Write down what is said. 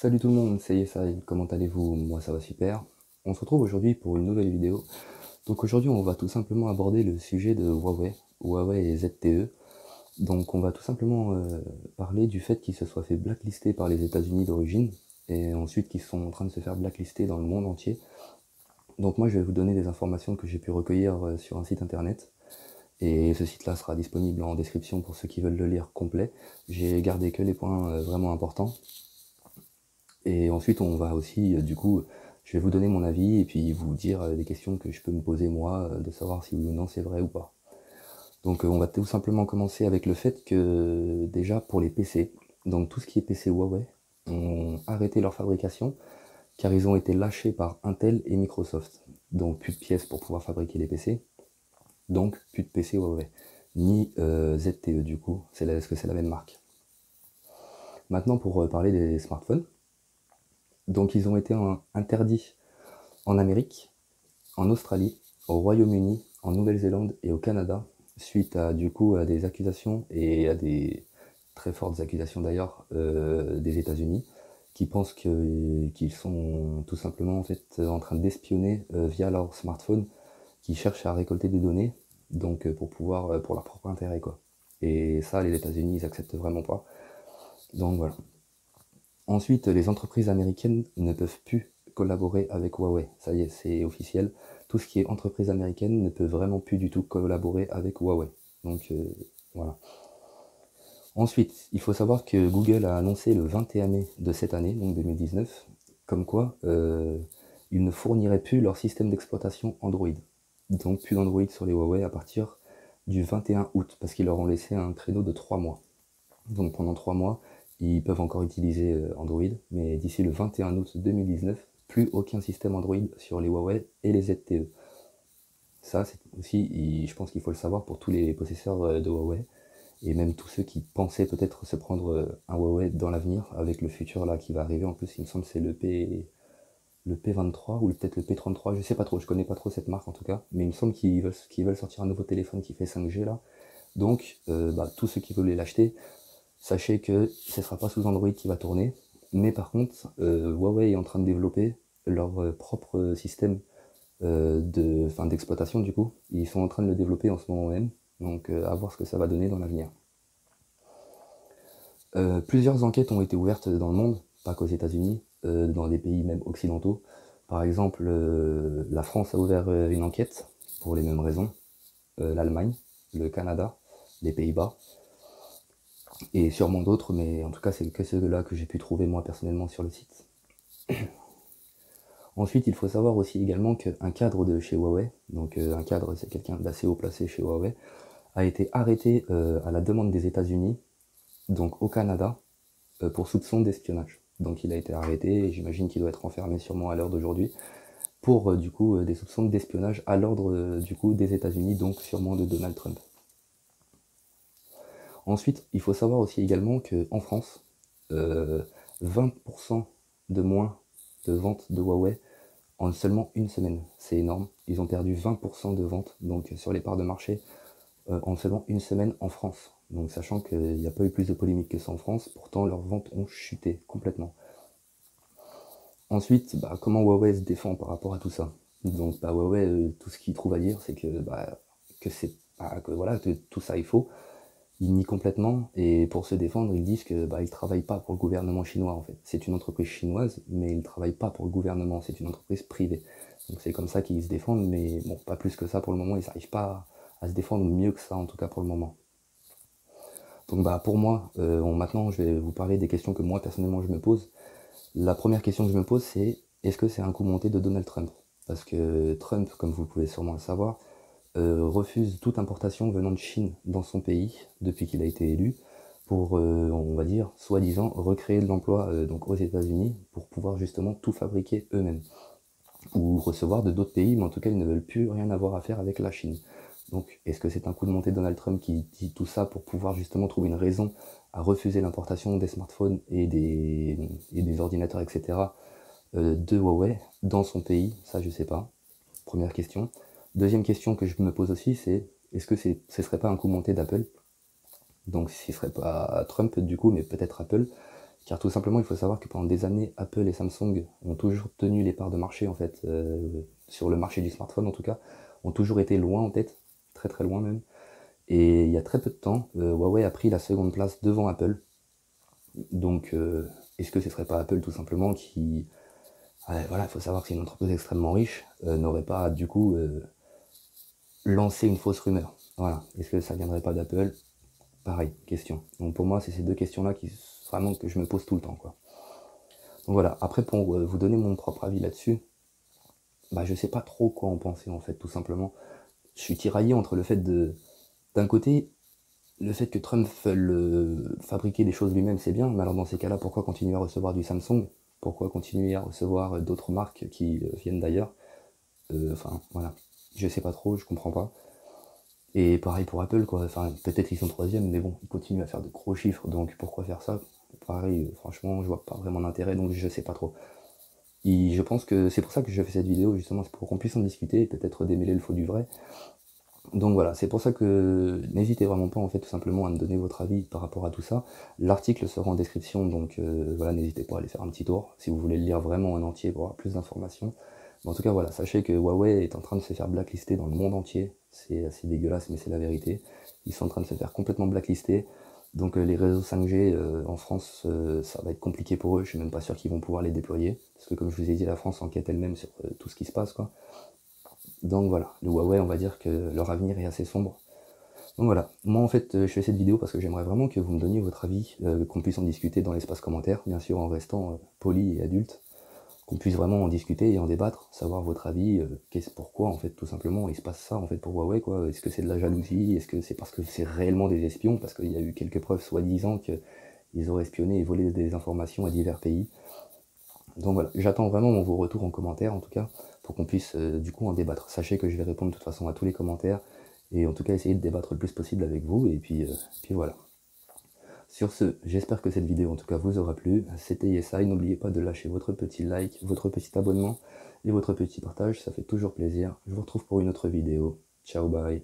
Salut tout le monde, ça y est, comment allez-vous? Moi ça va super. On se retrouve aujourd'hui pour une nouvelle vidéo. Donc aujourd'hui on va tout simplement aborder le sujet de Huawei et ZTE. Donc on va tout simplement parler du fait qu'ils se soient fait blacklister par les États-Unis d'origine et ensuite qu'ils sont en train de se faire blacklister dans le monde entier. Donc moi je vais vous donner des informations que j'ai pu recueillir sur un site internet et ce site là sera disponible en description pour ceux qui veulent le lire complet. J'ai gardé que les points vraiment importants. Et ensuite, on va aussi, du coup, je vais vous donner mon avis et puis vous dire des questions que je peux me poser moi, de savoir si oui ou non c'est vrai ou pas. Donc on va tout simplement commencer avec le fait que déjà pour les PC, donc tout ce qui est PC Huawei, ont arrêté leur fabrication car ils ont été lâchés par Intel et Microsoft. Donc plus de pièces pour pouvoir fabriquer les PC, donc plus de PC Huawei. Ni ZTE du coup, est-ce que c'est la même marque? Maintenant pour parler des smartphones. Donc ils ont été interdits en Amérique, en Australie, au Royaume-Uni, en Nouvelle-Zélande et au Canada, suite à du coup à des accusations et à des très fortes accusations d'ailleurs des États-Unis, qui pensent qu'ils sont tout simplement en fait en train d'espionner via leur smartphone, qui cherchent à récolter des données, donc pour pouvoir pour leur propre intérêt quoi. Et ça, les États-Unis, ils acceptent vraiment pas. Donc voilà. Ensuite, les entreprises américaines ne peuvent plus collaborer avec Huawei. Ça y est, c'est officiel. Tout ce qui est entreprise américaine ne peut vraiment plus du tout collaborer avec Huawei. Donc voilà. Ensuite, il faut savoir que Google a annoncé le 21 mai de cette année, donc 2019, comme quoi ils ne fourniraient plus leur système d'exploitation Android. Donc plus d'Android sur les Huawei à partir du 21 août, parce qu'ils leur ont laissé un créneau de 3 mois. Donc pendant 3 mois, ils peuvent encore utiliser Android, mais d'ici le 21 août 2019, plus aucun système Android sur les Huawei et les ZTE. Ça, c'est aussi, je pense qu'il faut le savoir pour tous les possesseurs de Huawei, et même tous ceux qui pensaient peut-être se prendre un Huawei dans l'avenir, avec le futur là qui va arriver. En plus, il me semble que c'est le P23 ou peut-être le P33, je sais pas trop, je connais pas trop cette marque en tout cas, mais il me semble qu'ils veulent sortir un nouveau téléphone qui fait 5G là. Donc, tous ceux qui veulent l'acheter, sachez que ce ne sera pas sous Android qui va tourner, mais par contre, Huawei est en train de développer leur propre système d'exploitation du coup. Ils sont en train de le développer en ce moment même, donc à voir ce que ça va donner dans l'avenir. Plusieurs enquêtes ont été ouvertes dans le monde, pas qu'aux États-Unis, dans des pays même occidentaux. Par exemple, la France a ouvert une enquête pour les mêmes raisons, l'Allemagne, le Canada, les Pays-Bas, et sûrement d'autres, mais en tout cas c'est que ceux-là que j'ai pu trouver moi personnellement sur le site. Ensuite, il faut savoir aussi également qu'un cadre de chez Huawei, donc un cadre c'est quelqu'un d'assez haut placé chez Huawei, a été arrêté à la demande des États-Unis, donc au Canada, pour soupçon d'espionnage. Donc il a été arrêté et j'imagine qu'il doit être enfermé sûrement à l'heure d'aujourd'hui pour du coup des soupçons d'espionnage à l'ordre du coup des États-Unis, donc sûrement de Donald Trump. Ensuite, il faut savoir aussi également qu'en France, 20% de moins de ventes de Huawei en seulement une semaine. C'est énorme. Ils ont perdu 20% de ventes donc sur les parts de marché en seulement une semaine en France. Donc sachant qu'il n'y a pas eu plus de polémique que ça en France, pourtant leurs ventes ont chuté complètement. Ensuite, comment Huawei se défend par rapport à tout ça? Donc Huawei, tout ce qu'il trouve à dire, c'est que c'est que voilà, que tout ça est faux. Ils nient complètement et pour se défendre, ils disent que ils travaillent pas pour le gouvernement chinois en fait. C'est une entreprise chinoise, mais ils ne travaillent pas pour le gouvernement, c'est une entreprise privée. Donc c'est comme ça qu'ils se défendent, mais bon, pas plus que ça pour le moment, ils n'arrivent pas à se défendre mieux que ça en tout cas pour le moment. Donc pour moi, maintenant je vais vous parler des questions que moi personnellement je me pose. La première question que je me pose c'est est-ce que c'est un coup monté de Donald Trump? Parce que Trump, comme vous pouvez sûrement le savoir, refuse toute importation venant de Chine dans son pays depuis qu'il a été élu pour, on va dire, soi-disant recréer de l'emploi donc aux États-Unis pour pouvoir justement tout fabriquer eux-mêmes ou recevoir de d'autres pays, mais en tout cas ils ne veulent plus rien avoir à faire avec la Chine. Donc est-ce que c'est un coup de montée de Donald Trump qui dit tout ça pour pouvoir justement trouver une raison à refuser l'importation des smartphones et des ordinateurs, etc. De Huawei dans son pays? Ça je sais pas. Première question. Deuxième question que je me pose aussi, c'est est-ce que ce serait pas un coup monté d'Apple? Donc ce serait pas Trump du coup, mais peut-être Apple, Car tout simplement, il faut savoir que pendant des années, Apple et Samsung ont toujours tenu les parts de marché, en fait, sur le marché du smartphone en tout cas, ont toujours été loin en tête, très très loin même. Et il y a très peu de temps, Huawei a pris la seconde place devant Apple. Donc, est-ce que ce serait pas Apple tout simplement qui... voilà, il faut savoir que c'est une entreprise extrêmement riche, n'aurait pas du coup lancé une fausse rumeur. Voilà, est-ce que ça viendrait pas d'Apple? Pareil, question. Donc pour moi, c'est ces deux questions-là qui vraiment que je me pose tout le temps, quoi. Donc voilà, après pour vous donner mon propre avis là-dessus, bah je sais pas trop quoi en penser en fait, tout simplement. Je suis tiraillé entre le fait de, d'un côté, le fait que Trump veuille fabriquer des choses lui-même, c'est bien, mais alors dans ces cas-là, pourquoi continuer à recevoir du Samsung? Pourquoi continuer à recevoir d'autres marques qui viennent d'ailleurs? Enfin, voilà, je sais pas trop, je comprends pas. Et pareil pour Apple, quoi. Enfin, peut-être qu'ils sont troisième, mais bon, ils continuent à faire de gros chiffres, donc pourquoi faire ça? Pareil, franchement, je vois pas vraiment l'intérêt, donc je sais pas trop. Et je pense que c'est pour ça que je fais cette vidéo, justement, c'est pour qu'on puisse en discuter et peut-être démêler le faux du vrai. Donc voilà, c'est pour ça que n'hésitez vraiment pas, en fait, tout simplement à me donner votre avis par rapport à tout ça. L'article sera en description, donc voilà, n'hésitez pas à aller faire un petit tour si vous voulez le lire vraiment en entier pour avoir plus d'informations. Mais en tout cas, voilà, sachez que Huawei est en train de se faire blacklister dans le monde entier. C'est assez dégueulasse, mais c'est la vérité. Ils sont en train de se faire complètement blacklister. Donc les réseaux 5G en France, ça va être compliqué pour eux. Je suis même pas sûr qu'ils vont pouvoir les déployer. Parce que comme je vous ai dit, la France enquête elle-même sur tout ce qui se passe, quoi. Donc voilà, le Huawei, on va dire que leur avenir est assez sombre. Donc voilà, moi en fait je fais cette vidéo parce que j'aimerais vraiment que vous me donniez votre avis, qu'on puisse en discuter dans l'espace commentaire, bien sûr en restant poli et adulte, qu'on puisse vraiment en discuter et en débattre, savoir votre avis, pourquoi en fait tout simplement il se passe ça en fait pour Huawei, quoi. Est-ce que c'est de la jalousie? Est-ce que c'est parce que c'est réellement des espions? Parce qu'il y a eu quelques preuves soi-disant qu'ils auraient espionné et volé des informations à divers pays. Donc voilà, j'attends vraiment vos retours en commentaire en tout cas, pour qu'on puisse du coup en débattre. Sachez que je vais répondre de toute façon à tous les commentaires, et en tout cas essayer de débattre le plus possible avec vous, et puis voilà. Sur ce, j'espère que cette vidéo en tout cas vous aura plu. C'était Yesai, n'oubliez pas de lâcher votre petit like, votre petit abonnement et votre petit partage, ça fait toujours plaisir. Je vous retrouve pour une autre vidéo. Ciao, bye.